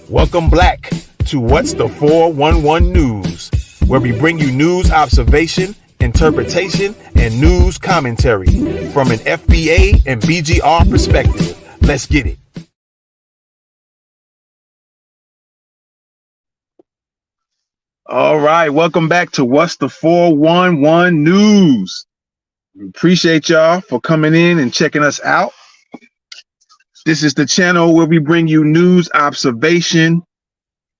Welcome back to What's the 411 News, where we bring you news observation, interpretation, and news commentary from an FBA and BGR perspective. Let's get it. All right, welcome back to What's the 411 News. We appreciate y'all for coming in and checking us out. This is the channel where we bring you news observation,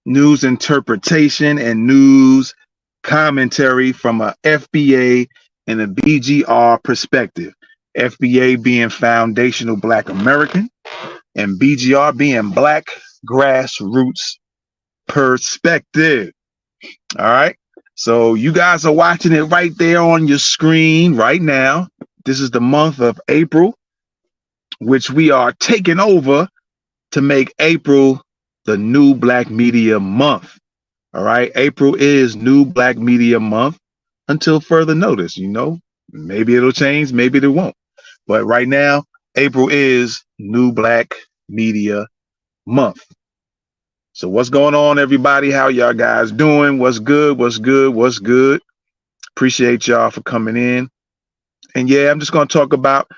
news interpretation, and news commentary from a FBA and a BGR perspective. FBA being Foundational Black American and BGR being Black Grassroots Perspective. All right. So you guys are watching it right there on your screen right now. This is the month of April, which we are taking over to make April the New Black Media Month. All right. April is New Black Media Month until further notice. You know, maybe it'll change, maybe it won't. But right now, April is New Black Media Month. So what's going on, everybody? How y'all guys doing? What's good? What's good? What's good? Appreciate y'all for coming in. And yeah, I'm just going to talk about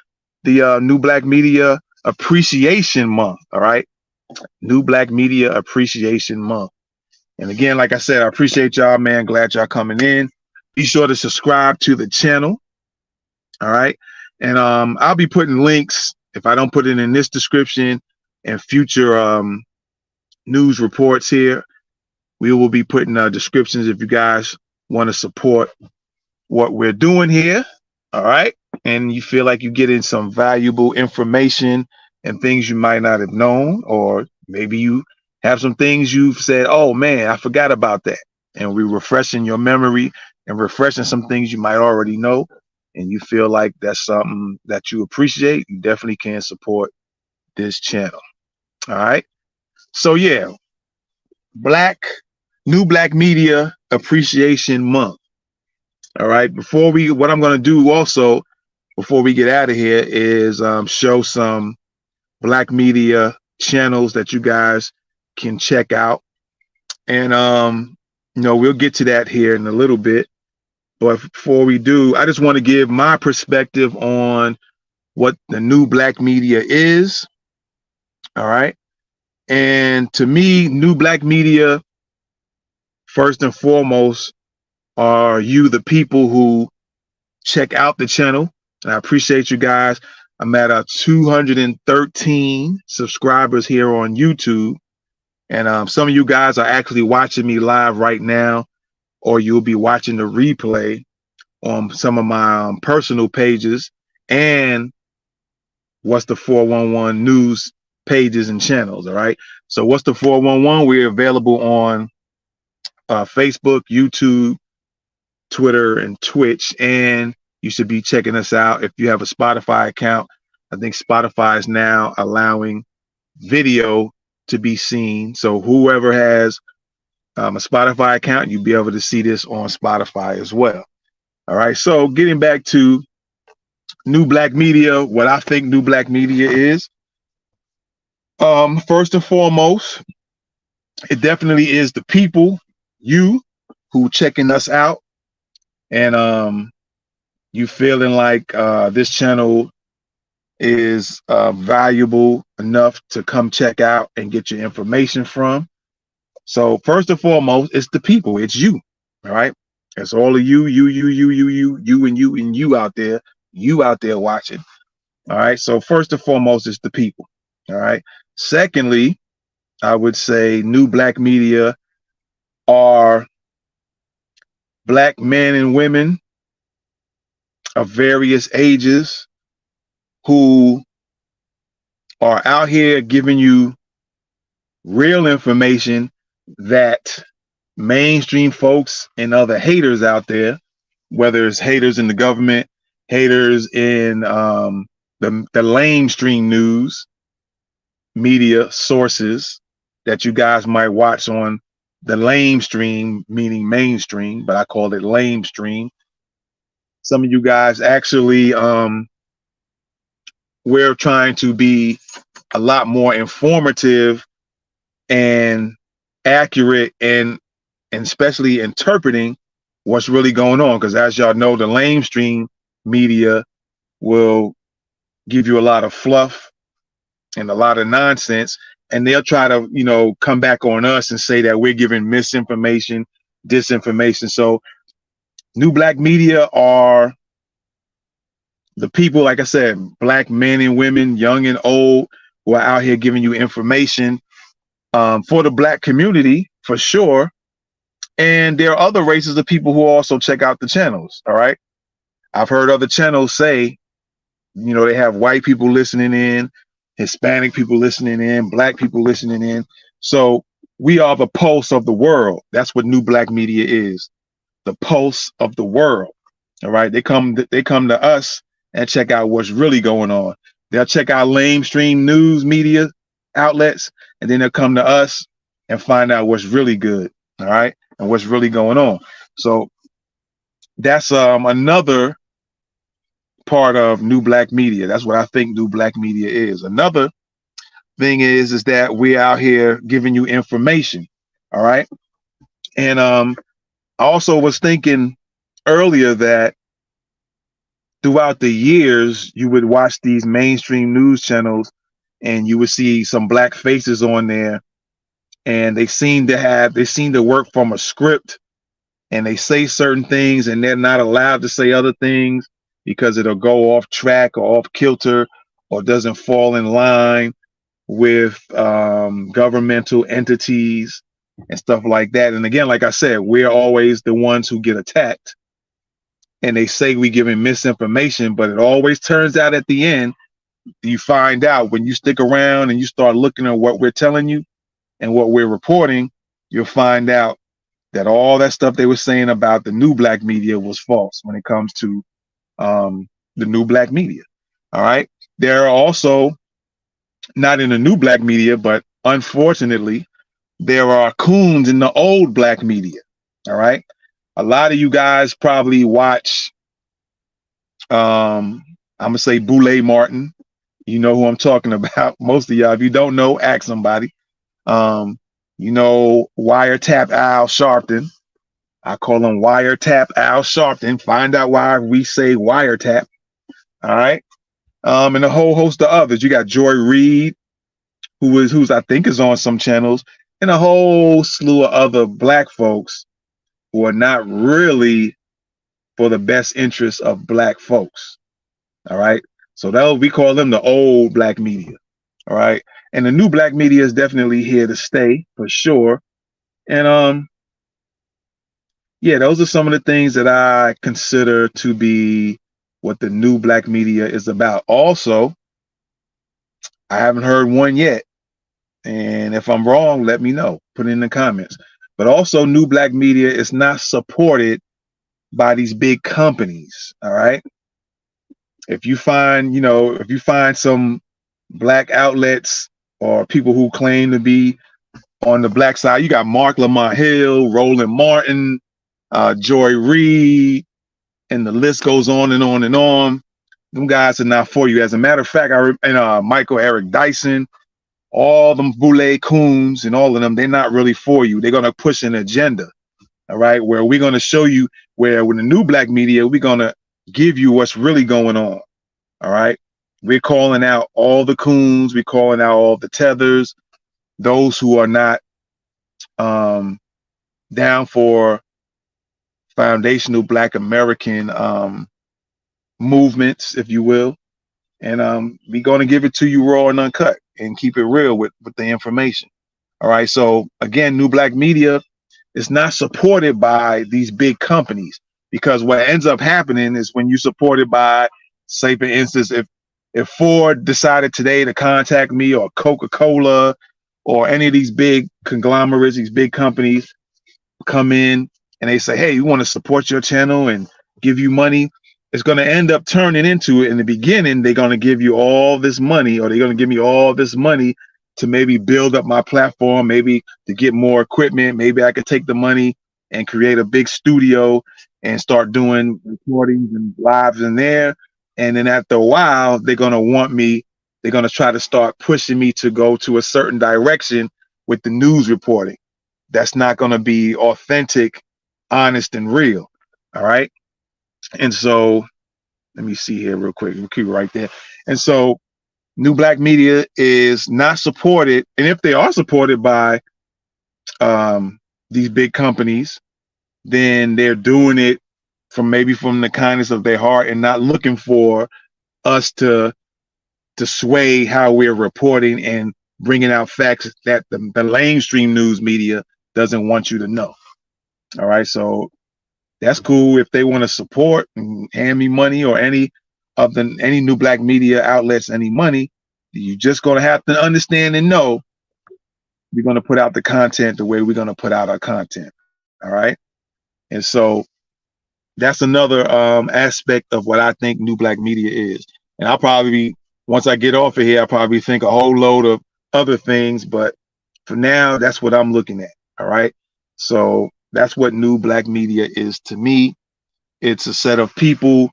the New Black Media Appreciation Month. All right. New Black Media Appreciation Month. And again, like I said, I appreciate y'all, man. Glad y'all coming in. Be sure to subscribe to the channel. All right. And I'll be putting links, if I don't put it in this description, and future news reports here. We will be putting descriptions if you guys want to support what we're doing here. All right. And you feel like you're getting some valuable information and things you might not have known, or maybe you have some things you've said, oh man, I forgot about that. And we're refreshing your memory and refreshing some things you might already know. And you feel like that's something that you appreciate, you definitely can support this channel. All right. So yeah, New Black Media Appreciation Month. All right. What I'm going to do also before we get out of here is show some Black media channels that you guys can check out. And, you know, we'll get to that here in a little bit. But before we do, I just want to give my perspective on what the new Black media is. All right. And to me, new Black media, first and foremost, are you, the people who check out the channel. And I appreciate you guys. I'm at 213 subscribers here on YouTube. And some of you guys are actually watching me live right now, or you'll be watching the replay on some of my personal pages and What's the 411 News pages and channels. All right. So What's the 411? We're available on Facebook, YouTube, Twitter, and Twitch. And you should be checking us out if you have a Spotify account. I think Spotify is now allowing video to be seen. So whoever has a Spotify account, you'll be able to see this on Spotify as well. All right. So getting back to New Black Media, what I think New Black Media is, first and foremost, it definitely is the people, you who checking us out, and you feeling like this channel is valuable enough to come check out and get your information from. So first and foremost, it's the people, it's you. All right. It's all of you and you out there watching. All right. So first and foremost, it's the people. All right. Secondly, I would say New Black Media are Black men and women of various ages who are out here giving you real information that mainstream folks and other haters out there, whether it's haters in the government, haters in the lamestream news media sources that you guys might watch on the lamestream, meaning mainstream, but I call it lamestream. Some of you guys actually, we're trying to be a lot more informative and accurate and especially interpreting what's really going on. Because as y'all know, the mainstream media will give you a lot of fluff and a lot of nonsense, and they'll try to, come back on us and say that we're giving misinformation, disinformation. So New Black Media are the people, like I said, Black men and women, young and old, who are out here giving you information for the Black community, for sure. And there are other races of people who also check out the channels. All right. I've heard other channels say, they have white people listening in, Hispanic people listening in, Black people listening in. So we are the pulse of the world. That's what New Black Media is, the pulse of the world. All right. They come to us and check out what's really going on. They'll check out mainstream news media outlets, and then they'll come to us and find out what's really good. All right. And what's really going on. So that's another part of New Black Media. That's what I think New Black Media is. Another thing is that we're out here giving you information. All right. And I also was thinking earlier that throughout the years, you would watch these mainstream news channels and you would see some Black faces on there, and they seem to work from a script, and they say certain things and they're not allowed to say other things because it'll go off track or off kilter or doesn't fall in line with governmental entities and stuff like that. And again, like I said, we're always the ones who get attacked, and they say we giving misinformation, but it always turns out at the end, you find out when you stick around and you start looking at what we're telling you and what we're reporting, you'll find out that all that stuff they were saying about the New Black Media was false when it comes to the New Black Media. All right. There are also, not in the New Black Media, but unfortunately, there are coons in the old Black media. All right. A lot of you guys probably watch, I'm going to say Boulay Martin. You know who I'm talking about. Most of y'all, if you don't know, ask somebody. Wiretap Al Sharpton. I call him Wiretap Al Sharpton. Find out why we say wiretap. All right. And a whole host of others. You got Joy Reid, who's I think is on some channels, and a whole slew of other Black folks who are not really for the best interests of Black folks. All right. So we call them the old Black media. All right. And the New Black Media is definitely here to stay for sure. And yeah, those are some of the things that I consider to be what the New Black Media is about. Also, I haven't heard one yet, and if I'm wrong, let me know. Put it in the comments. But also, New Black Media is not supported by these big companies. All right. If you find some Black outlets or people who claim to be on the Black side, you got Mark Lamont Hill, Roland Martin, Joy Reid, and the list goes on and on and on. Them guys are not for you. As a matter of fact, Michael Eric Dyson, all them Boulay Coons and all of them, they're not really for you. They're gonna push an agenda. All right, where we're gonna show you where with the New Black Media, we're gonna give you what's really going on. All right. We're calling out all the coons. We're calling out all the tethers, those who are not down for foundational Black American movements, if you will. And we're going to give it to you raw and uncut and keep it real with the information. All right. So again, New Black Media is not supported by these big companies, because what ends up happening is when you're supported by, say, for instance, if Ford decided today to contact me, or Coca-Cola, or any of these big conglomerates, these big companies come in and they say, hey, we want to support your channel and give you money, it's going to end up turning into, in the beginning, they're going to give you all this money, or they're going to give me all this money to maybe build up my platform, maybe to get more equipment. Maybe I could take the money and create a big studio and start doing recordings and lives in there. And then after a while, they're going to want me, they're going to try to start pushing me to go to a certain direction with the news reporting. that's not going to be authentic, honest, and real. All right. And so let me see here real quick. We'll keep it right there. And so New Black Media is not supported. And if they are supported by these big companies, then they're doing it from the kindness of their heart and not looking for us to sway how we're reporting and bringing out facts that the mainstream news media doesn't want you to know. All right. So that's cool if they want to support and hand me money, or any New Black Media outlets any money. You just going to have to understand and know we're going to put out the content the way we're going to put out our content. All right. And so that's another aspect of what I think New Black Media is. And I'll probably, once I get off of here, I'll probably think a whole load of other things. But for now, that's what I'm looking at. All right. So that's what New Black Media is to me. It's a set of people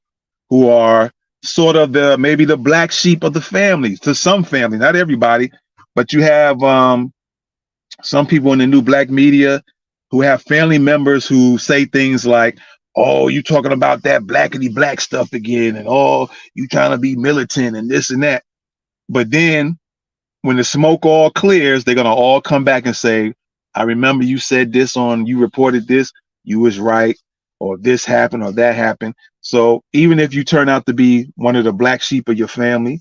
who are sort of maybe the black sheep of the family, to some family, not everybody, but you have some people in the New Black Media who have family members who say things like, oh, you talking about that blackity black stuff again, and oh, you trying to be militant and this and that. But then when the smoke all clears, they're gonna all come back and say, I remember you said this you reported this, you was right, or this happened or that happened. So even if you turn out to be one of the black sheep of your family,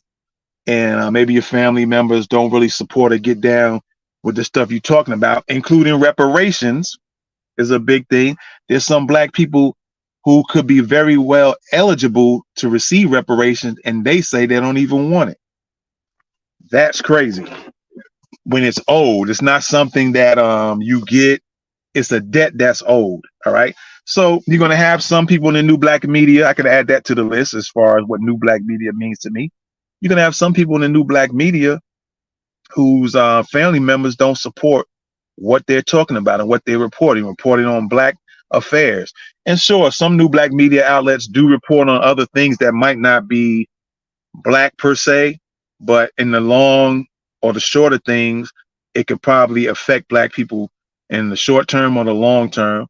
and maybe your family members don't really support or get down with the stuff you're talking about, including reparations is a big thing. There's some black people who could be very well eligible to receive reparations, and they say they don't even want it. That's crazy. When it's old, it's not something that you get. It's a debt that's old. All right. So you're going to have some people in the New Black Media. I could add that to the list as far as what New Black Media means to me. You're going to have some people in the New Black Media whose family members don't support what they're talking about and what they're reporting on black affairs. And sure, some New Black Media outlets do report on other things that might not be black per se, but in the long or the shorter things, it could probably affect black people in the short term or the long term.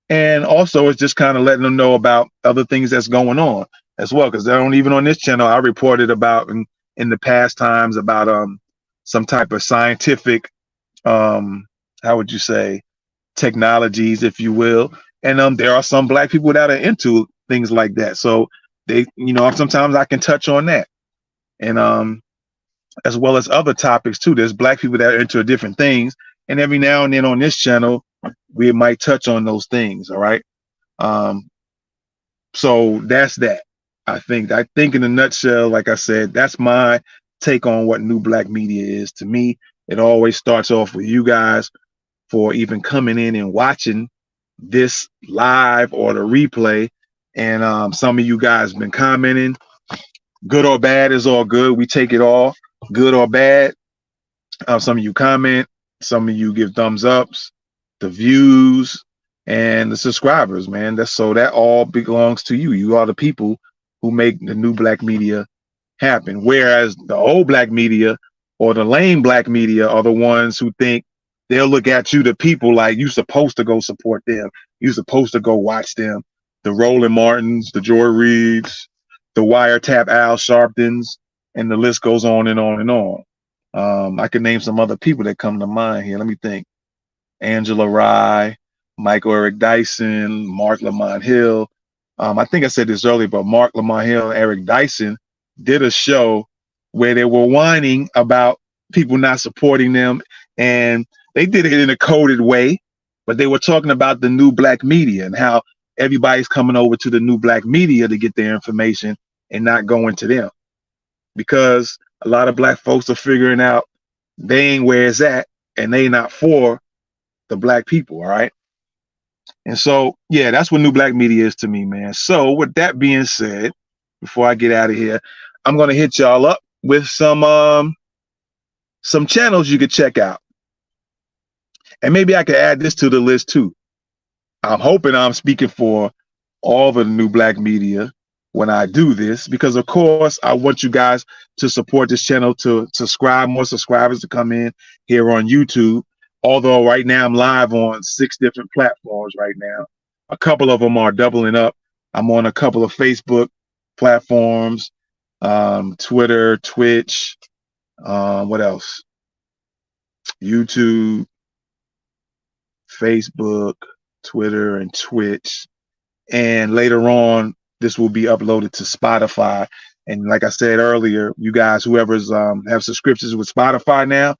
And also it's just kind of letting them know about other things that's going on as well. Because even on this channel, I reported about in the past times about some type of scientific, how would you say, technologies, if you will. And there are some black people that are into things like that. So they, sometimes I can touch on that. And as well as other topics too. There's black people that are into different things. And every now and then on this channel, we might touch on those things. All right. So that's that. I think in a nutshell, like I said, that's my take on what New Black Media is to me. It always starts off with you guys for even coming in and watching this live or the replay. And some of you guys been commenting. Good or bad is all good. We take it all, good or bad. Some of you comment, some of you give thumbs ups, the views and the subscribers, man. That all belongs to you. You are the people who make the New Black Media happen. Whereas the old black media or the lame black media are the ones who think they'll look at you, the people, like you supposed to go support them. You're supposed to go watch them. The Roland Martins, the Joy Reids, the Wiretap Al Sharptons, and the list goes on and on and on. I can name some other people that come to mind here. Let me think. Angela Rye, Michael Eric Dyson, Mark Lamont Hill. I think I said this earlier, but Mark Lamont Hill and Eric Dyson did a show where they were whining about people not supporting them. And they did it in a coded way, but they were talking about the New Black Media and how everybody's coming over to the New Black Media to get their information and not going to them, because a lot of black folks are figuring out they ain't where it's at and they not for the black people. All right. And so, yeah, that's what New Black Media is to me, man. So with that being said, before I get out of here, I'm going to hit y'all up with some channels you could check out. And maybe I could add this to the list too. I'm hoping I'm speaking for all the New Black Media when I do this, because of course I want you guys to support this channel, to subscribe, more subscribers to come in here on YouTube. Although right now I'm live on 6 different platforms right now. A couple of them are doubling up. I'm on a couple of Facebook platforms, Twitter, Twitch, what else? YouTube, Facebook, Twitter, and Twitch. And later on, this will be uploaded to Spotify. And like I said earlier, you guys, whoever's have subscriptions with Spotify now,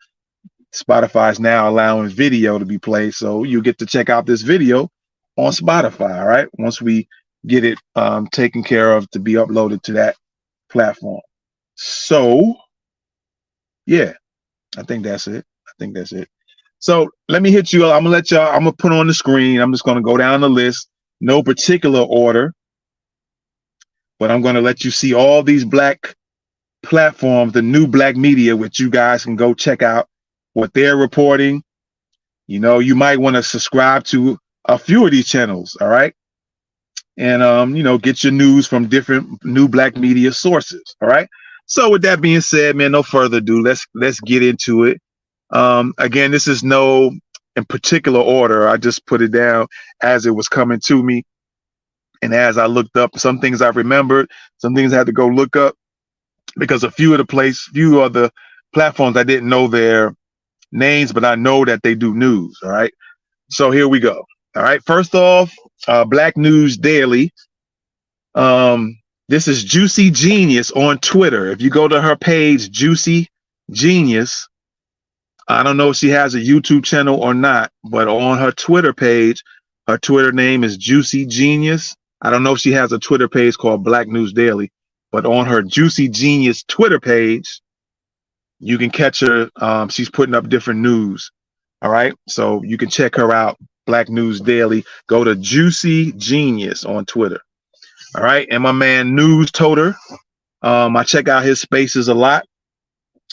Spotify is now allowing video to be played. So you get to check out this video on Spotify, all right? Once we get it taken care of to be uploaded to that platform. So, yeah, I think that's it. I think that's it. So let me hit you. I'm gonna let y'all. I'm gonna put on the screen. I'm just gonna go down the list, no particular order, but I'm gonna let you see all these black platforms, the new black media, which you guys can go check out what they're reporting. You know, you might want to subscribe to a few of these channels, all right? And you know, get your news from different new black media sources, all right? So with that being said, man, no further ado, let's get into it. Again, this is no in particular order. I just put it down as it was coming to me. And as I looked up, some things I remembered, some things I had to go look up because a few of the platforms I didn't know their names, but I know that they do news. All right. So here we go. All right. First off, Black News Daily. This is Juicy Genius on Twitter. If you go to her page, Juicy Genius, I don't know if she has a YouTube channel or not, but on her Twitter page, her Twitter name is Juicy Genius. I don't know if she has a Twitter page called Black News Daily, but on her Juicy Genius Twitter page, you can catch her. She's putting up different news. All right. So you can check her out. Black News Daily. Go to Juicy Genius on Twitter. All right. And my man News Toter. I check out his spaces a lot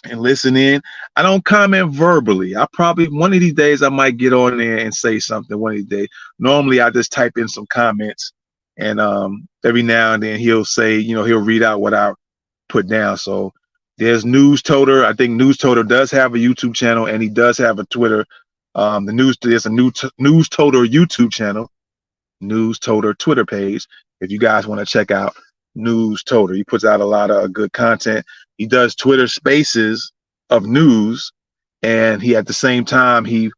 and listen in. I don't comment verbally. I probably one of these days I might get on there and say something one of these days. Normally I just type in some comments and every now and then he'll say, you know, he'll read out what I put down. So there's News Toter. I think News Toter does have a YouTube channel and he does have a Twitter. There's a News Toter YouTube channel, News Toter Twitter page. If you guys want to check out News Toter, he puts out a lot of good content. He does Twitter spaces of news, and he at the same time he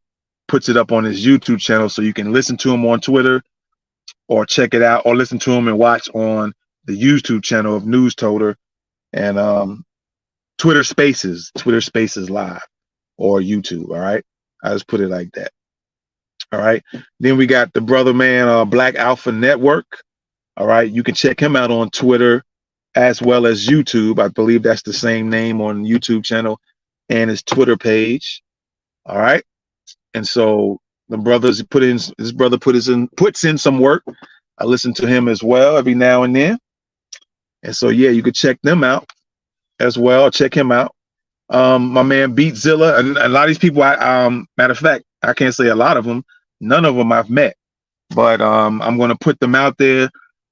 puts it up on his YouTube channel, so you can listen to him on Twitter, or check it out, or listen to him and watch on the YouTube channel of News Toter and Twitter Spaces Live, or YouTube. All right, I just put it like that. All right. Then we got the brother man, Black Alpha Network. All right, you can check him out on Twitter as well as YouTube. I believe that's the same name on YouTube channel and his Twitter page. All right. And so the brothers puts in some work. I listen to him as well every now and then. And so yeah, you could check them out as well. Check him out. My man Beatzilla, and a lot of these people, matter of fact, I can't say a lot of them, none of them I've met, but I'm going to put them out there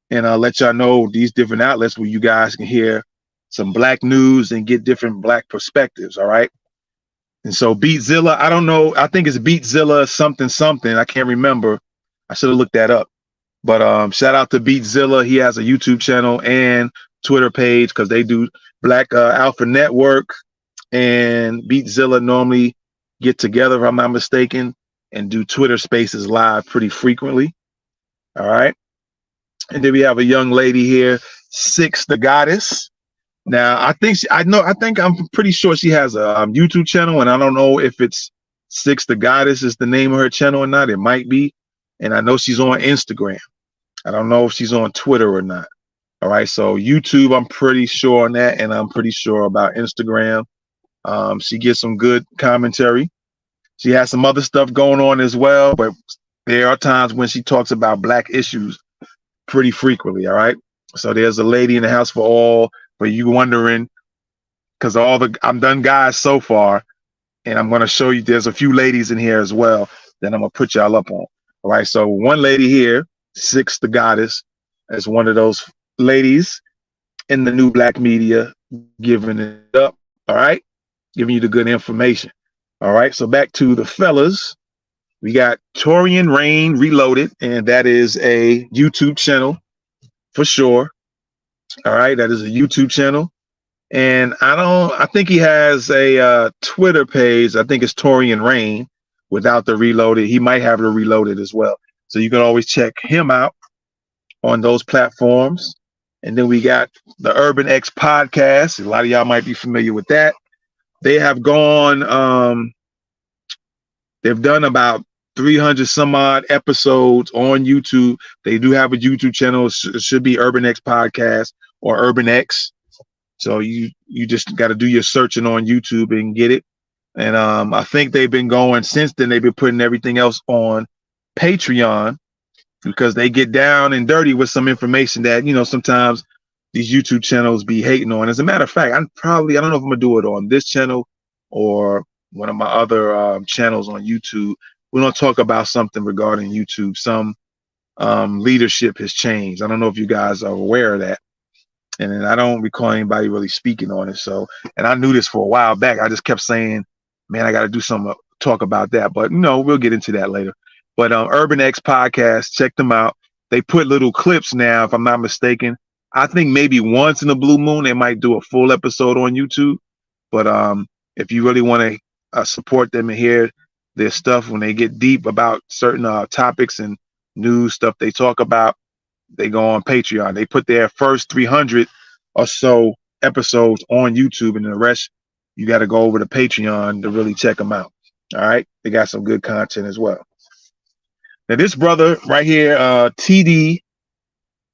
and I'll let y'all know these different outlets where you guys can hear some black news and get different black perspectives. All right. And so Beatzilla, I don't know, I think it's Beatzilla something. I can't remember. I should have looked that up. But shout out to Beatzilla. He has a YouTube channel and Twitter page because they do Black Alpha Network and Beatzilla normally get together, if I'm not mistaken, and do Twitter Spaces live pretty frequently. All right. And then we have a young lady here, Six the Goddess. Now, I'm pretty sure she has a YouTube channel, and I don't know if it's Six the Goddess is the name of her channel or not. It might be. And I know she's on Instagram. I don't know if she's on Twitter or not. All right. So YouTube, I'm pretty sure on that. And I'm pretty sure about Instagram. She gets some good commentary. She has some other stuff going on as well, but there are times when she talks about black issues pretty frequently. All right. So there's a lady in the house for all, but you wondering, because I'm done guys so far, and I'm going to show you there's a few ladies in here as well that I'm going to put y'all up on. All right. So one lady here, Six the Goddess, is one of those ladies in the new black media giving it up. All right. Giving you the good information. All right, so back to the fellas. We got Torian Rain Reloaded, and that is a YouTube channel for sure. All right, that is a YouTube channel. And I think he has a Twitter page. I think it's Torian Rain without the Reloaded. He might have the Reloaded as well. So you can always check him out on those platforms. And then we got the Urban X podcast. A lot of y'all might be familiar with that. They have gone, they've done about 300 some odd episodes on YouTube. They do have a YouTube channel. It should be Urban X Podcast or Urban X. So you just got to do your searching on YouTube and get it. And I think they've been going since then. They've been putting everything else on Patreon because they get down and dirty with some information that, you know, sometimes these YouTube channels be hating on. As a matter of fact, I don't know if I'm gonna do it on this channel or one of my other channels on YouTube. We're gonna talk about something regarding YouTube. Some leadership has changed. I don't know if you guys are aware of that. And I don't recall anybody really speaking on it. So, and I knew this for a while back. I just kept saying, man, I got to do something, talk about that. But no, we'll get into that later. But Urban X Podcast, check them out. They put little clips now, if I'm not mistaken. I think maybe once in a blue moon, they might do a full episode on YouTube. But if you really want to support them and hear their stuff when they get deep about certain topics and news stuff they talk about, they go on Patreon. They put their first 300 or so episodes on YouTube, and the rest you got to go over to Patreon to really check them out. All right, they got some good content as well. Now this brother right here, TD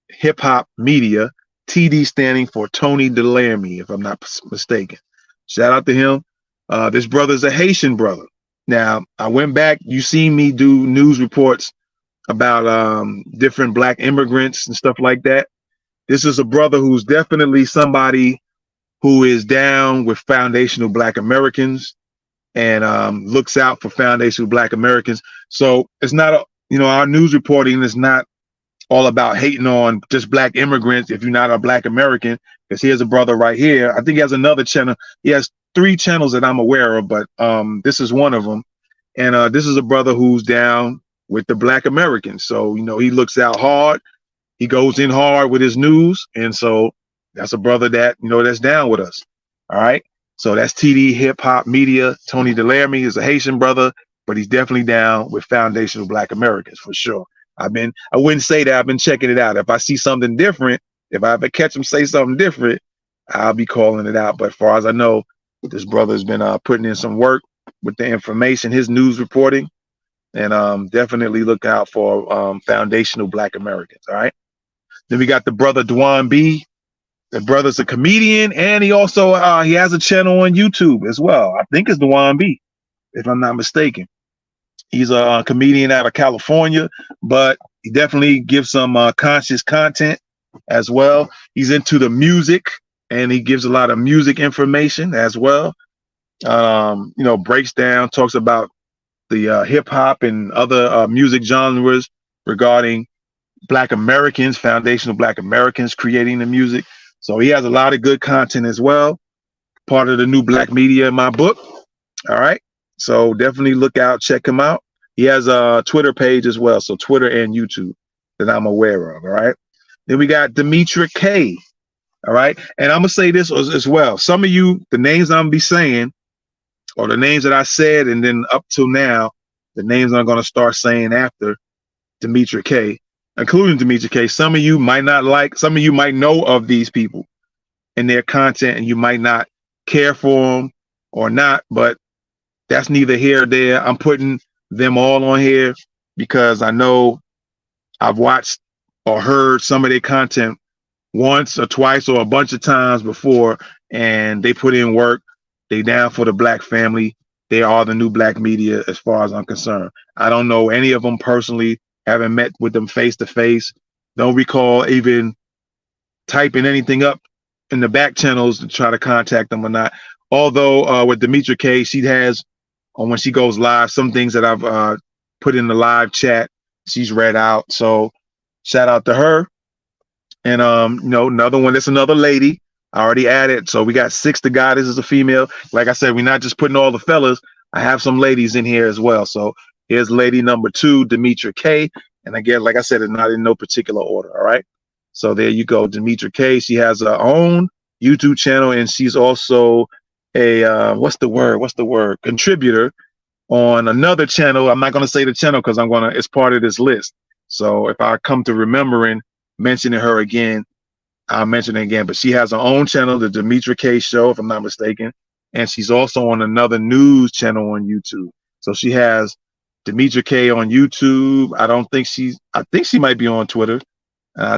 Hip Hop Media, TD standing for Tony Delarmy, if I'm not mistaken. Shout out to him. This brother's a Haitian brother. Now I went back. You seen me do news reports about different black immigrants and stuff like that. This is a brother who's definitely somebody who is down with foundational black Americans and looks out for foundational black Americans. So it's not, our news reporting is not all about hating on just black immigrants if you're not a black American, because here's a brother right here. I think he has another channel. He has 3 channels that I'm aware of, but this is one of them. And this is a brother who's down with the black Americans. So, he looks out hard. He goes in hard with his news. And so that's a brother that, that's down with us. All right. So that's TD Hip Hop Media. Tony Delarmy is a Haitian brother, but he's definitely down with foundational black Americans for sure. I wouldn't say that. I've been checking it out. If I see something different, if I ever catch him say something different, I'll be calling it out. But as far as I know, this brother's been putting in some work with the information, his news reporting. And definitely look out for foundational black Americans. All right. Then we got the brother Dwan B. The brother's a comedian, and he also he has a channel on YouTube as well. I think it's Dwan B, if I'm not mistaken. He's a comedian out of California, but he definitely gives some conscious content as well. He's into the music, and he gives a lot of music information as well. Breaks down, talks about the hip hop and other music genres regarding black Americans, foundational black Americans creating the music. So he has a lot of good content as well. Part of the new black media in my book. All right. So definitely look out, check him out. He has a Twitter page as well. So Twitter and YouTube that I'm aware of. All right. Then we got Demetra K. All right. And I'm going to say this as well. Some of you, the names I'm going to be saying, or the names that I said, and then up till now, the names I'm going to start saying after Demetra K, including Demetra K. Some of you might not like, some of you might know of these people and their content, and you might not care for them or not, but that's neither here or there. I'm putting them all on here because I know I've watched or heard some of their content once or twice or a bunch of times before, and they put in work. They down for the black family. They are the new black media as far as I'm concerned. I don't know any of them personally, haven't met with them face to face. Don't recall even typing anything up in the back channels to try to contact them or not. Although with Demetra K, she has, when she goes live, some things that I've put in the live chat, she's read out. So shout out to her. And another one, that's another lady. I already added. So we got 6 to God. This is a female. Like I said, we're not just putting all the fellas. I have some ladies in here as well. So here's lady number 2, Demetra K. And again, like I said, it's not in no particular order. All right. So there you go, Demetra K. She has her own YouTube channel, and she's also a what's the word? Contributor on another channel. I'm not going to say the channel because it's part of this list. So if I come to remembering mentioning her again, I'll mention it again. But she has her own channel, the Demetra K Show, if I'm not mistaken. And she's also on another news channel on YouTube. So she has Demetra K on YouTube. I think she might be on Twitter. I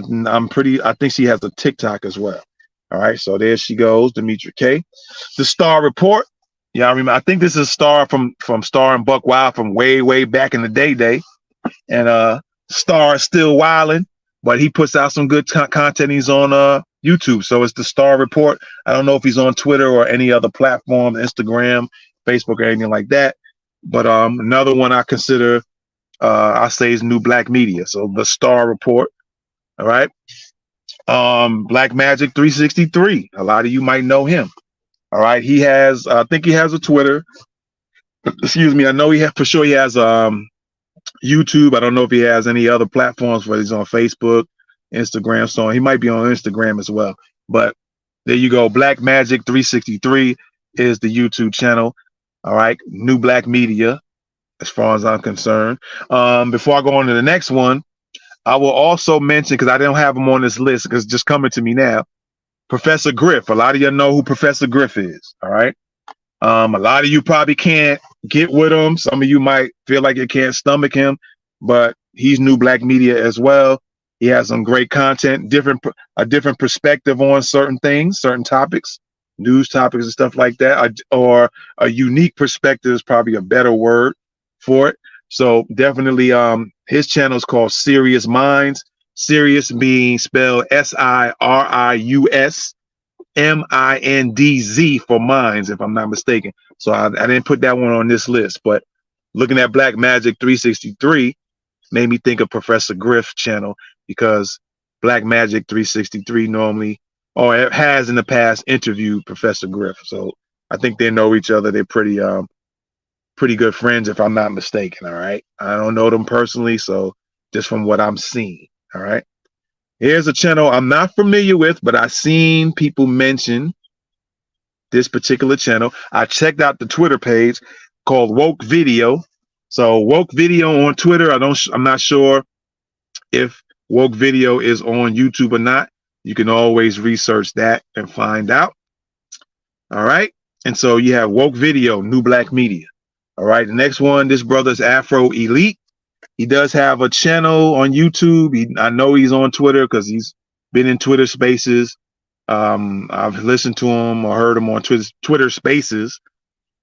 think she has a TikTok as well. All right. So there she goes, Demetra K. The Star Report. Yeah, I remember. I think this is Star from Star and Buck Wild from way back in the day. And Star is still wilding, but he puts out some good content. He's on YouTube, so it's the Star Report. I don't know if he's on Twitter or any other platform, Instagram, Facebook, or anything like that. But another one I consider, I say, is New Black Media. So the Star Report. All right. Black Magic 363. A lot of you might know him. All right. I think he has a Twitter. Excuse me. I know he has YouTube. I don't know if he has any other platforms, but he's on Facebook, Instagram. So he might be on Instagram as well. But there you go. Black Magic 363 is the YouTube channel. All right. New Black Media, as far as I'm concerned. Before I go on to the next one, I will also mention, because I don't have him on this list because it's just coming to me now, Professor Griff. A lot of you know who Professor Griff is. All right. A lot of you probably can't get with him. Some of you might feel like you can't stomach him, but he's New Black Media as well. He has some great content, a different perspective on certain things, certain topics, news topics and stuff like that, or a unique perspective is probably a better word for it. So definitely, his channel is called Serious Minds. Serious being spelled SIRIUS MINDZ for minds, if I'm not mistaken. So I didn't put that one on this list, but looking at Black Magic 363 made me think of Professor Griff channel, because Black Magic 363 normally, or it has in the past, interviewed Professor Griff. So I think they know each other. They're pretty good friends, if I'm not mistaken. All right. I don't know them personally, so just from what I'm seeing. All right. Here's a channel I'm not familiar with, but I've seen people mention this particular channel. I checked out the Twitter page called Woke Video. So Woke Video on Twitter. I'm not sure if Woke Video is on YouTube or not. You can always research that and find out. All right. And so you have Woke Video, New Black Media. All right. The next one, this brother's Afro Elite. He does have a channel on YouTube. I know he's on Twitter because he's been in Twitter Spaces. I've listened to him or heard him on Twitter Spaces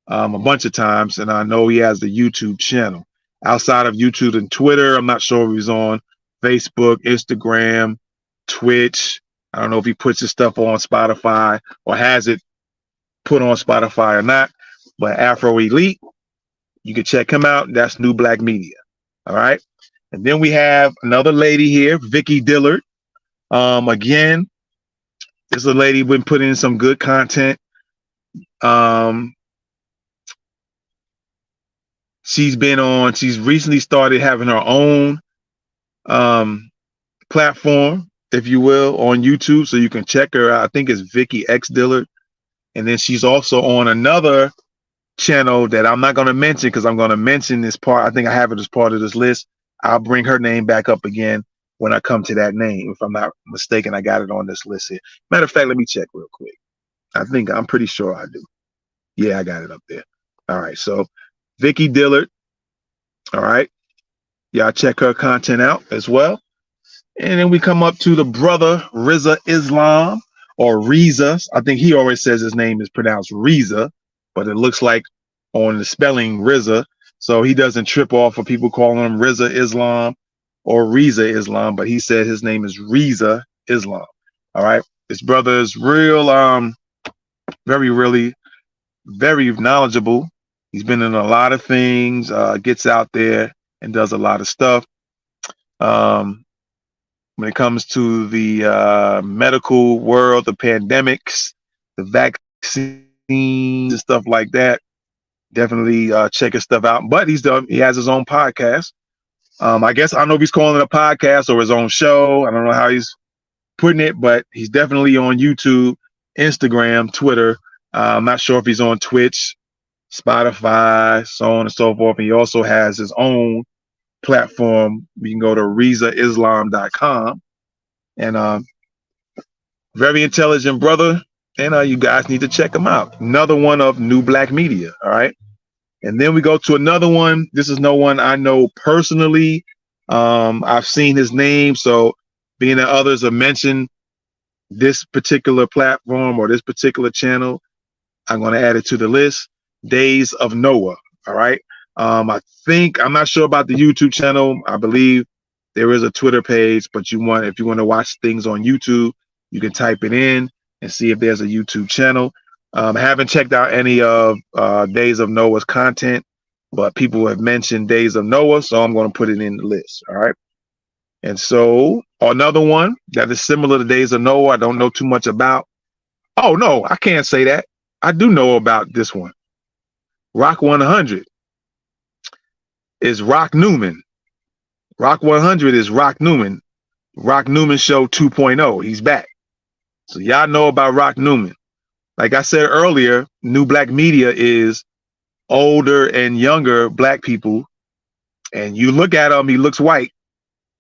a bunch of times, and I know he has the YouTube channel. Outside of YouTube and Twitter, I'm not sure if he's on Facebook, Instagram, Twitch. I don't know if he puts his stuff on Spotify or has it put on Spotify or not. But Afro Elite, you can check him out. That's New Black Media. All right. And then we have another lady here, Vicky Dillard. Again, this is a lady been putting in some good content. She's recently started having her own platform, if you will, on YouTube. So you can check her out. I think it's Vicky X Dillard. And then she's also on another channel that I'm not going to mention, because I'm going to mention this part. I think I have it as part of this list. I'll bring her name back up again when I come to that name. If I'm not mistaken, I got it on this list here. Matter of fact, let me check real quick. I'm pretty sure I do. Yeah, I got it up there. All right. So Vicky Dillard. All right. Y'all check her content out as well. And then we come up to the brother Rizza Islam, or Reza. I think he always says his name is pronounced Reza, but it looks like on the spelling Rizza. So he doesn't trip off for people calling him Rizza Islam or Reza Islam, but he said his name is Reza Islam. All right. This brother is really very knowledgeable. He's been in a lot of things, gets out there and does a lot of stuff. When it comes to the medical world, the pandemics, the vaccines and stuff like that, Definitely check his stuff out. But he has his own podcast. I guess I don't know if he's calling it a podcast or his own show. I don't know how he's putting it, but he's definitely on YouTube, Instagram, Twitter. I'm not sure if he's on Twitch, Spotify, so on and so forth. And he also has his own platform. You can go to RizaIslam.com. And very intelligent brother. And you guys need to check him out. Another one of New Black Media. All right. And then we go to another one. This is no one I know personally. I've seen his name. So being that others have mentioned this particular platform or this particular channel, I'm going to add it to the list. Days of Noah. All right. I'm not sure about the YouTube channel. I believe there is a Twitter page, but if you want to watch things on YouTube, you can type it in and see if there's a YouTube channel. I haven't checked out any of Days of Noah's content, but people have mentioned Days of Noah, so I'm going to put it in the list. All right. And so another one that is similar to Days of Noah, I don't know too much about. Oh, no, I can't say that. I do know about this one. Rock 100 is Rock Newman. Rock 100 is Rock Newman. Rock Newman Show 2.0. He's back. So y'all know about Rock Newman. Like I said earlier, New Black Media is older and younger black people. And you look at him, he looks white,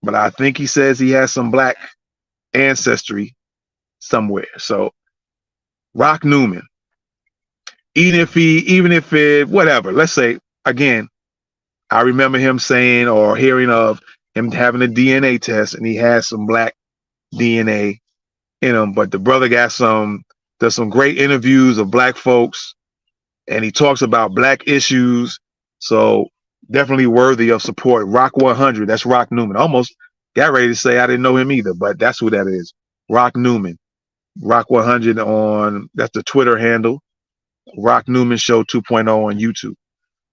but I think he says he has some black ancestry somewhere. So Rock Newman, whatever, let's say, again, I remember him saying or hearing of him having a DNA test and he has some black DNA in him, but the brother does some great interviews of black folks and he talks about black issues. So definitely worthy of support. Rock 100, that's Rock Newman. I almost got ready to say I didn't know him either, but that's who that is. Rock Newman. Rock 100 that's the Twitter handle. Rock Newman Show 2.0 on YouTube.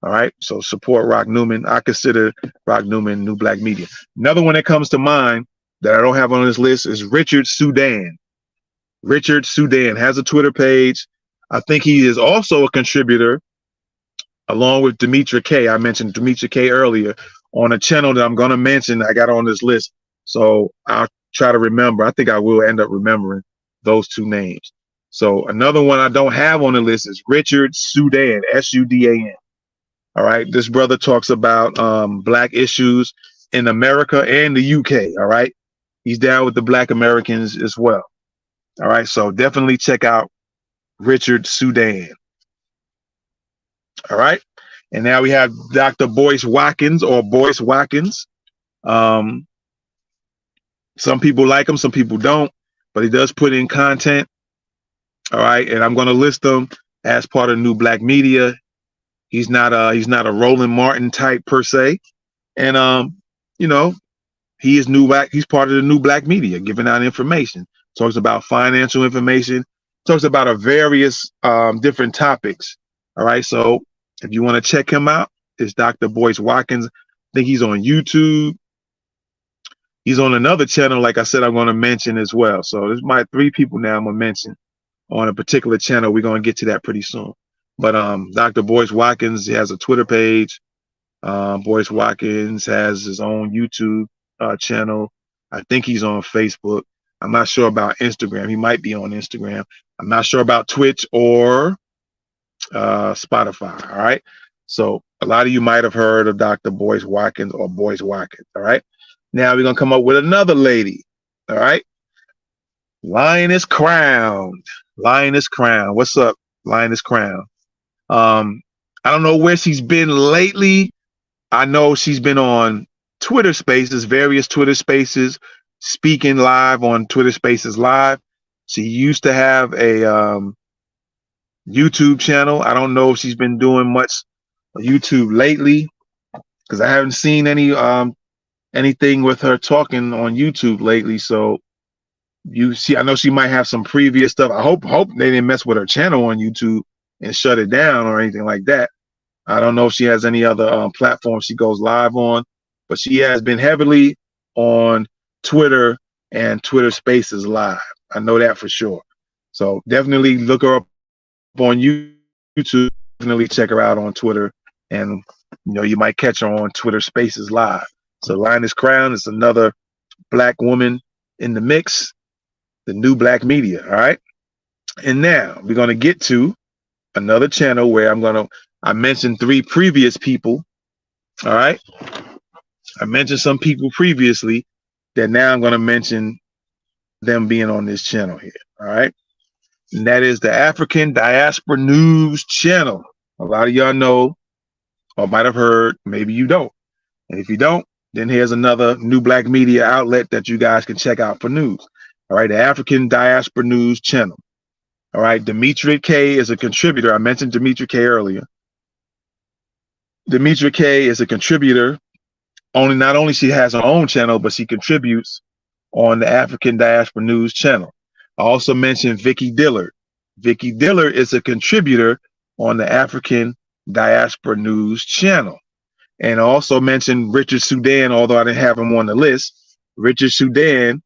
All right. So support Rock Newman. I consider Rock Newman New Black Media. Another one that comes to mind that I don't have on this list is Richard Sudan. Richard Sudan has a Twitter page. I think he is also a contributor along with Demetra K. I mentioned Demetra K earlier on a channel that I'm going to mention. I got on this list. So I'll try to remember. I think I will end up remembering those two names. So another one I don't have on the list is Richard Sudan, Sudan. All right. This brother talks about black issues in America and the UK. All right. He's down with the black Americans as well. All right. So definitely check out Richard Sudan. All right. And now we have Dr. Boyce Watkins or Boyce Watkins. Some people like him, some people don't, but he does put in content. All right. And I'm going to list them as part of New Black Media. He's not a Roland Martin type per se. And he's part of the New Black Media, giving out information. Talks about financial information, talks about various different topics. All right. So if you want to check him out, it's Dr. Boyce Watkins. I think he's on YouTube. He's on another channel, like I said, I'm going to mention as well. So there's my 3 people now I'm going to mention on a particular channel. We're going to get to that pretty soon. But Dr. Boyce Watkins, he has a Twitter page. Boyce Watkins has his own YouTube channel. I think he's on Facebook. I'm not sure about Instagram. He might be on Instagram. I'm not sure about Twitch or Spotify. All right. So a lot of you might have heard of Dr. Boyce Watkins or Boyce Watkins. All right. Now we're going to come up with another lady. All right. Lioness Crowned. Lioness Crowned. What's up, Lioness Crowned? I don't know where she's been lately. I know she's been on Twitter Spaces, various Twitter Spaces, speaking live on Twitter Spaces Live. She used to have a YouTube channel. I don't know if she's been doing much YouTube lately because I haven't seen anything with her talking on YouTube lately. So I know she might have some previous stuff. I hope they didn't mess with her channel on YouTube and shut it down or anything like that. I don't know if she has any other platforms she goes live on, but she has been heavily on Twitter and Twitter Spaces Live. I know that for sure. So definitely look her up on YouTube. definitely check her out on Twitter, and you might catch her on Twitter Spaces Live. So Lioness Crown is another black woman in the mix, the new black media. All right. And now we're going to get to another channel where I mentioned 3 previous people. All right. I mentioned some people previously that now I'm going to mention them being on this channel here. All right. And that is the African Diaspora News channel. A lot of y'all know or might have heard, maybe you don't. And if you don't, then here's another new black media outlet that you guys can check out for news. All right, the African Diaspora News channel. All right, Demetria K is a contributor. I mentioned Demetria K earlier. Demetria K is a contributor. Not only she has her own channel, but she contributes on the African Diaspora News channel. I also mentioned Vicky Dillard. Vicky Dillard is a contributor on the African Diaspora News channel. And I also mentioned Richard Sudan, although I didn't have him on the list. Richard Sudan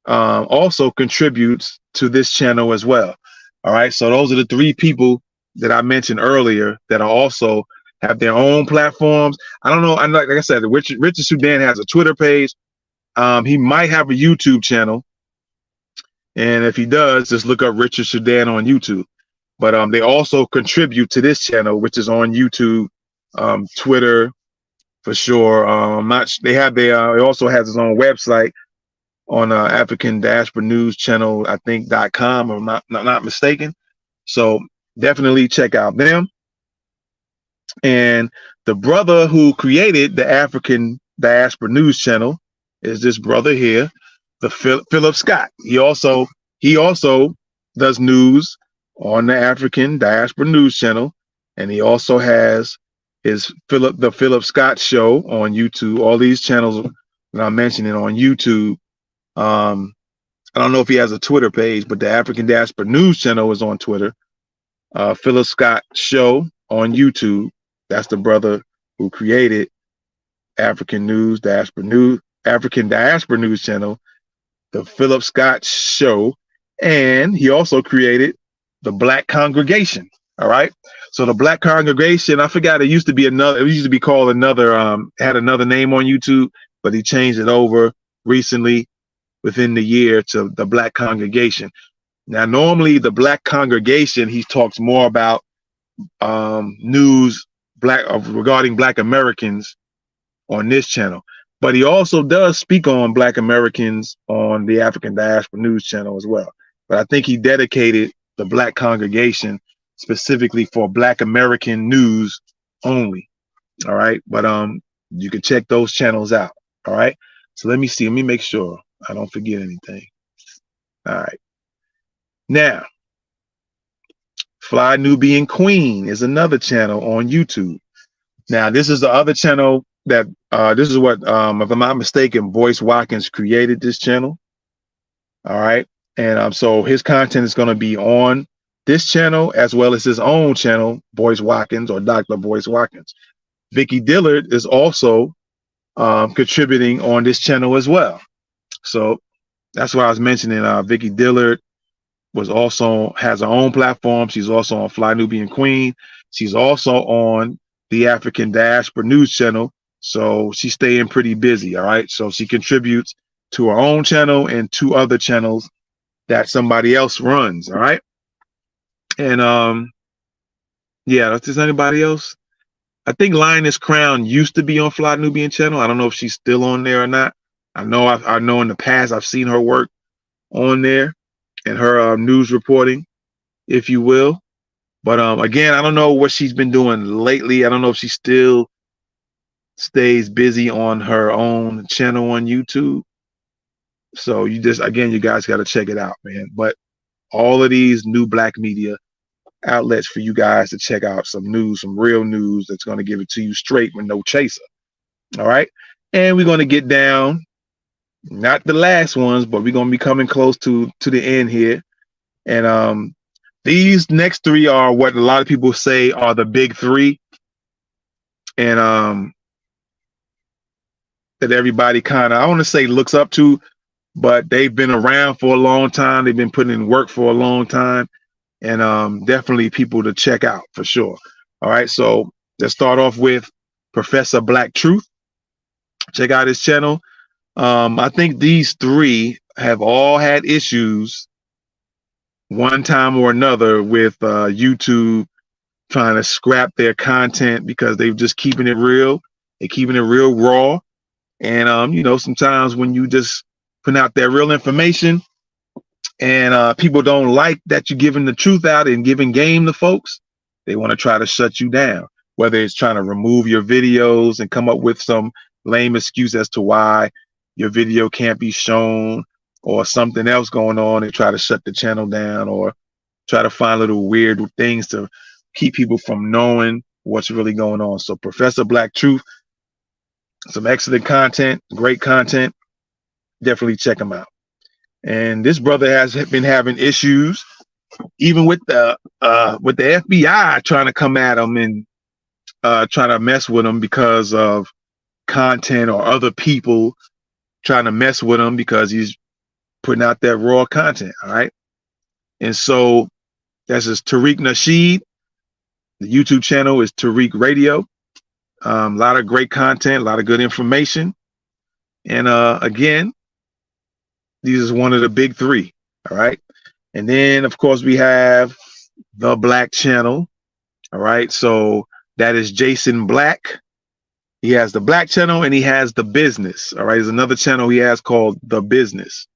also contributes to this channel as well. All right, so those are the 3 people that I mentioned earlier that are also have their own platforms. I don't know. Like I said, Richard Sudan has a Twitter page. He might have a YouTube channel. And if he does, just look up Richard Sudan on YouTube. But they also contribute to this channel, which is on YouTube, Twitter, for sure. He also has his own website on African Diaspora News channel, I think .com, if I'm not mistaken. So definitely check out them. And the brother who created the African Diaspora News channel is this brother here, the Philip Scott. He also does news on the African Diaspora News channel, and he also has the Philip Scott Show on YouTube. All these channels that I'm mentioning on YouTube. I don't know if he has a Twitter page, but the African Diaspora News channel is on Twitter. Philip Scott Show on YouTube. That's the brother who created African Diaspora News channel, the Philip Scott Show, and he also created the Black Congregation. All right. So the Black Congregation, I forgot, it used to be called had another name on YouTube, but he changed it over recently within the year to the Black Congregation. Now, normally the Black Congregation, he talks more about news regarding Black Americans on this channel, but he also does speak on Black Americans on the African Diaspora News channel as well. But I think he dedicated the Black Congregation specifically for Black American news only. All right, but you can check those channels out. All right, so let me make sure I don't forget anything. All right, now Fly Nubian Queen is another channel on YouTube. Now this is the other channel that this is what, if I'm not mistaken, Boyce Watkins created this channel. All right, and so his content is going to be on this channel as well as his own channel, Boyce Watkins, or Dr. Boyce Watkins. Vicky Dillard is also contributing on this channel as well. So that's why I was mentioning Vicky Dillard has her own platform. She's also on Fly Nubian Queen. She's also on the African Diaspora News channel. So she's staying pretty busy. All right. So she contributes to her own channel and 2 other channels that somebody else runs. All right. And yeah, if there's anybody else, I think Lioness Crown used to be on Fly Nubian channel. I don't know if she's still on there or not. I know in the past I've seen her work on there and her news reporting, if you will. But again, I don't know what she's been doing lately. I don't know if she still stays busy on her own channel on YouTube. So you guys got to check it out, man. But all of these new black media outlets for you guys to check out some news, some real news that's going to give it to you straight with no chaser. All right. And we're going to get down, not the last ones, but we're going to be coming close to the end here. And these next 3 are what a lot of people say are the big 3. And that everybody kind of, I want to say looks up to, but they've been around for a long time. They've been putting in work for a long time. And definitely people to check out for sure. All right, so let's start off with Professor Black Truth. Check out his channel. I think these three have all had issues one time or another with YouTube trying to scrap their content because they're just keeping it real. They're keeping it real raw. And, you know, sometimes when you just put out that real information and people don't like that you're giving the truth out and giving game to folks, they want to try to shut you down, whether it's trying to remove your videos and come up with some lame excuse as to why your video can't be shown or something else going on and try to shut the channel down or try to find little weird things to keep people from knowing what's really going on. So Professor Black Truth, some excellent content, great content. Definitely check him out. And this brother has been having issues, even with the FBI trying to come at him and trying to mess with him because of content or other people trying to mess with him because he's putting out that raw content. All right. And so that's just Tariq Nasheed. The YouTube channel is Tariq Radio. A lot of great content, a lot of good information. And again, these is one of the big three. All right. And then, of course, we have the Black channel. All right. So that is Jason Black. He has the Black channel and he has the Business. All right. There's another channel he has called The Business.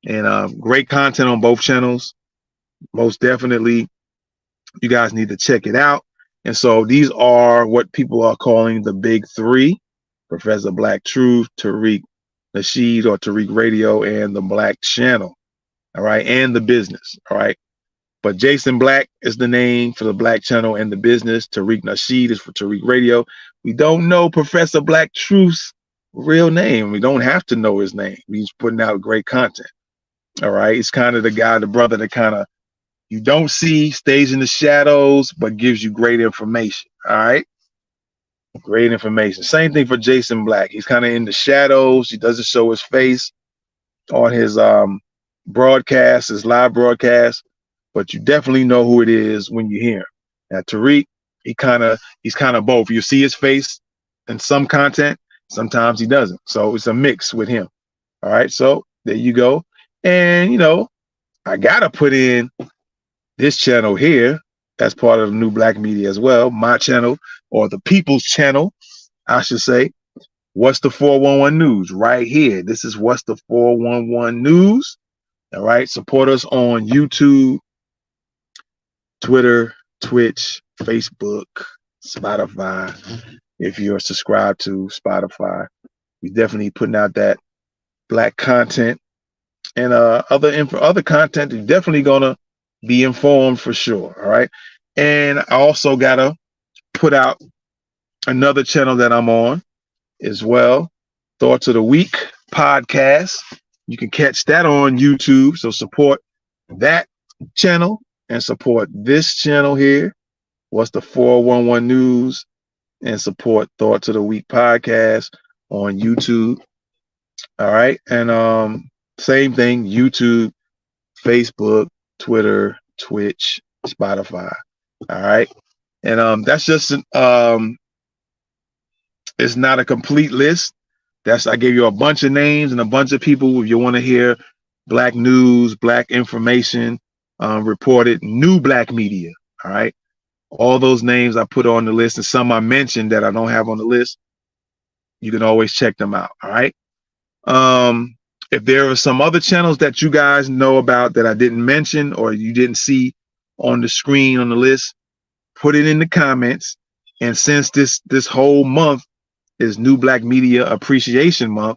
And great content on both channels. Most definitely, you guys need to check it out. And so these are what people are calling the big three: Professor Black Truth, Tariq Nasheed or Tariq Radio, and the Black channel. All right. And the Business. All right. But Jason Black is the name for the Black channel and the Business. Tariq Nasheed is for Tariq Radio. We don't know Professor Black Truth's real name. We don't have to know his name. He's putting out great content. All right. He's kind of the guy, the brother that kind of you don't see, stays in the shadows, but gives you great information. All right. Great information. Same thing for Jason Black. He's kind of in the shadows. He doesn't show his face on his broadcast, his live broadcast, but you definitely know who it is when you hear him. Now Tariq, he's kind of both. You see his face in some content, sometimes he doesn't. So it's a mix with him. All right. So there you go. And you know, I gotta put in this channel here as part of the New Black Media as well. My channel, or the People's channel, I should say. What's the 411 News right here? This is What's the 411 News. All right. Support us on YouTube, Twitter, Twitch, Facebook, Spotify. If you're subscribed to Spotify, we definitely putting out that Black content and other content. You're definitely gonna be informed for sure. All right. And I also gotta put out another channel that I'm on as well, Thoughts of the Week podcast. You can catch that on YouTube. So support that channel and support this channel here. What's the 411 News, and support Thoughts of the Week podcast on YouTube. All right. And same thing, YouTube, Facebook, Twitter, Twitch, Spotify. All right. And that's just it's not a complete list. I gave you a bunch of names and a bunch of people. If you want to hear Black news, Black information reported, New Black Media. All right. All those names I put on the list, and some I mentioned that I don't have on the list. You can always check them out. All right. If there are some other channels that you guys know about that I didn't mention or you didn't see on the screen on the list, put it in the comments. And since this whole month is New Black Media Appreciation Month,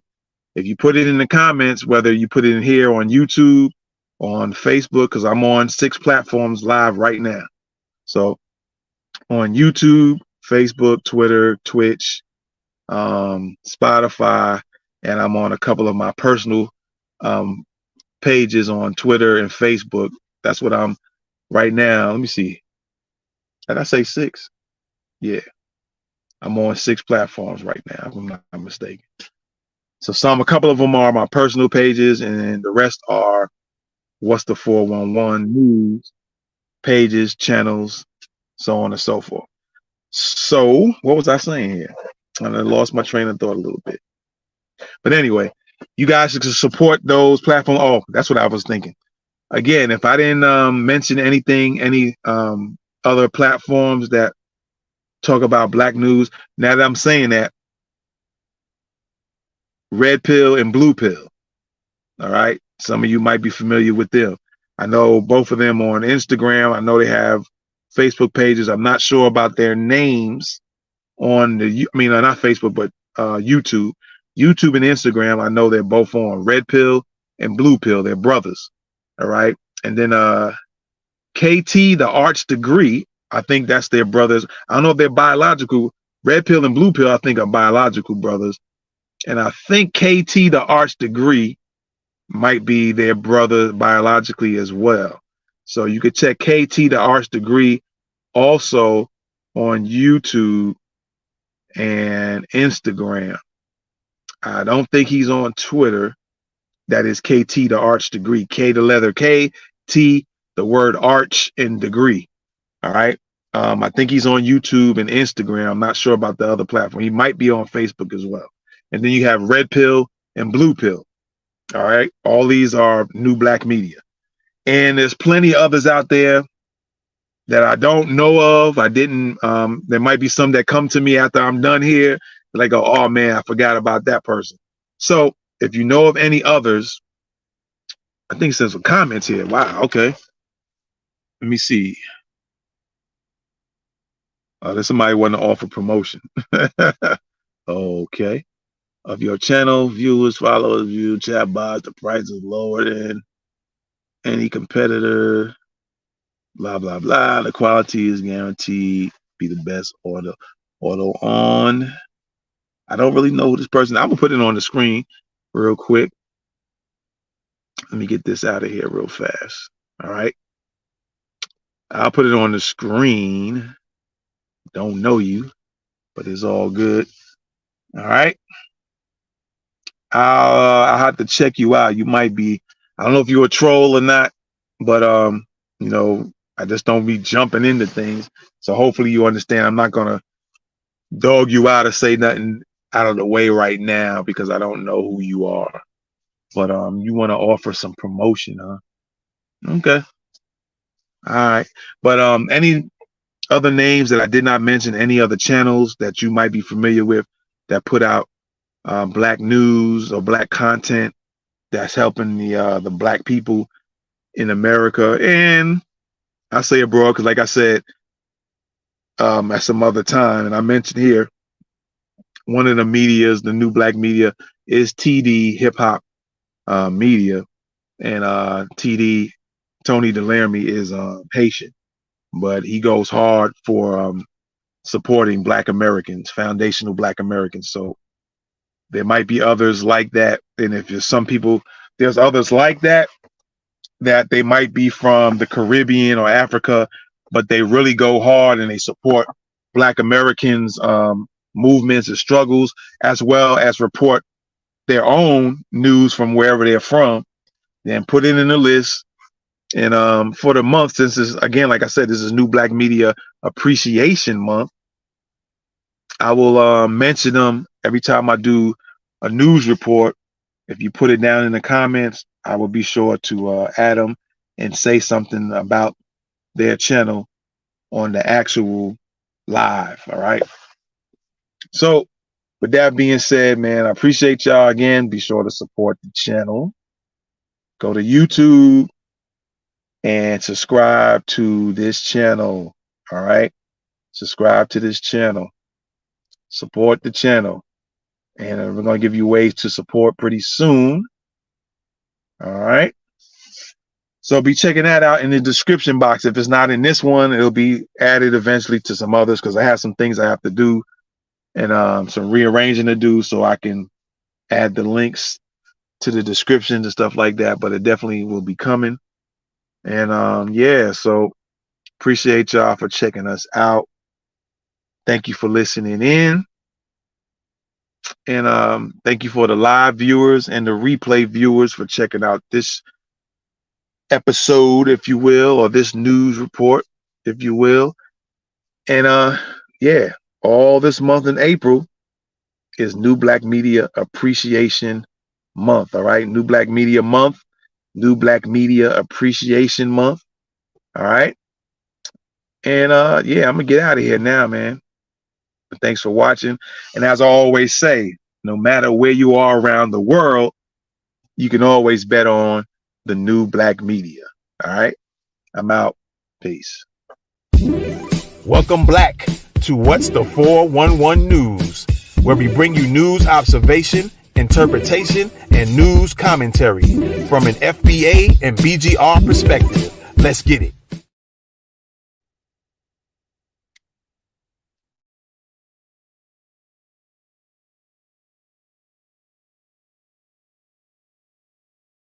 if you put it in the comments, whether you put it in here on YouTube, on Facebook, because I'm on 6 platforms live right now. So on YouTube, Facebook, Twitter, Twitch, Spotify, and I'm on a couple of my personal pages on Twitter and Facebook. That's what I'm right now. Let me see. Did I say 6? Yeah. I'm on 6 platforms right now, if I'm not mistaken. So a couple of them are my personal pages, and the rest are What's the 411 News pages, channels, so on and so forth. So what was I saying here? I lost my train of thought a little bit. But anyway, you guys should support those platforms. Oh, that's what I was thinking. Again, if I didn't mention anything, any other platforms that talk about black news, now that I'm saying that, Red Pill and Blue Pill. All right. Some of you might be familiar with them. I know both of them on Instagram. I know they have Facebook pages. I'm not sure about their names on not Facebook, but YouTube. YouTube and Instagram, I know they're both on Red Pill and Blue Pill. They're brothers. All right. And then KT, the Arts Degree, I think that's their brothers. I don't know if they're biological. Red Pill and Blue Pill, I think, are biological brothers. And I think KT, the Arts Degree, might be their brother biologically as well. So you could check KT, the Arts Degree, also on YouTube and Instagram. I don't think he's on Twitter. That is KT, the Arts Degree. K, the letter K, T, the word arch, and degree. All right. I think he's on YouTube and Instagram. I'm not sure about the other platform. He might be on Facebook as well. And then you have Red Pill and Blue Pill. All right. All these are New Black Media. And there's plenty of others out there that I don't know of. I didn't, there might be some that come to me after I'm done here. Like, oh man, I forgot about that person. So if you know of any others, I think it says some comments here. Wow. Okay. Let me see. There's somebody want to offer promotion. Okay. Of your channel, viewers, followers, view, chat bots, the price is lower than any competitor. Blah, blah, blah. The quality is guaranteed. Be the best. Auto on. I don't really know who this person. I'm going to put it on the screen real quick. Let me get this out of here real fast. All right. I'll put it on the screen. Don't know you, but it's all good. All right. I'll have to check you out. You might be, I don't know if you're a troll or not, but you know, I just don't be jumping into things. So hopefully you understand. I'm not gonna dog you out or say nothing out of the way right now because I don't know who you are. But you want to offer some promotion, huh? Okay. All right. But any other names that I did not mention, any other channels that you might be familiar with that put out black news or black content that's helping the black people in America, and I say abroad because, like I said, at some other time, and I mentioned here, one of the medias, the New Black Media, is TD Hip Hop Media, and TD Tony Delarmy is Haitian, but he goes hard for supporting Black Americans, foundational Black Americans. So there might be others like that, and if there's some people, there's others like that they might be from the Caribbean or Africa, but they really go hard and they support Black Americans movements and struggles, as well as report their own news from wherever they're from, and put it in the list. And for the month, since this, again, like I said, this is New Black Media Appreciation Month, I will mention them every time I do a news report. If you put it down in the comments, I will be sure to add them and say something about their channel on the actual live. All right. So with that being said, man, I appreciate y'all again. Be sure to support the channel. Go to YouTube and subscribe to this channel. All right. Subscribe to this channel. Support the channel. And we're going to give you ways to support pretty soon. All right. So be checking that out in the description box. If it's not in this one, it'll be added eventually to some others because I have some things I have to do and some rearranging to do so I can add the links to the descriptions and stuff like that. But it definitely will be coming. And yeah, so appreciate y'all for checking us out. Thank you for listening in. And thank you for the live viewers and the replay viewers for checking out this episode, if you will, or this news report, if you will. And yeah, all this month in April is New Black Media Appreciation Month. All right. New Black Media Month, New Black Media Appreciation Month. All right. And yeah, I'm gonna get out of here now, man. But thanks for watching. And as I always say, no matter where you are around the world, you can always bet on the New Black Media. All right. I'm out. Peace. Welcome back to What's the 411 News, where we bring you news observation, interpretation, and news commentary from an FBA and BGR perspective. Let's get it.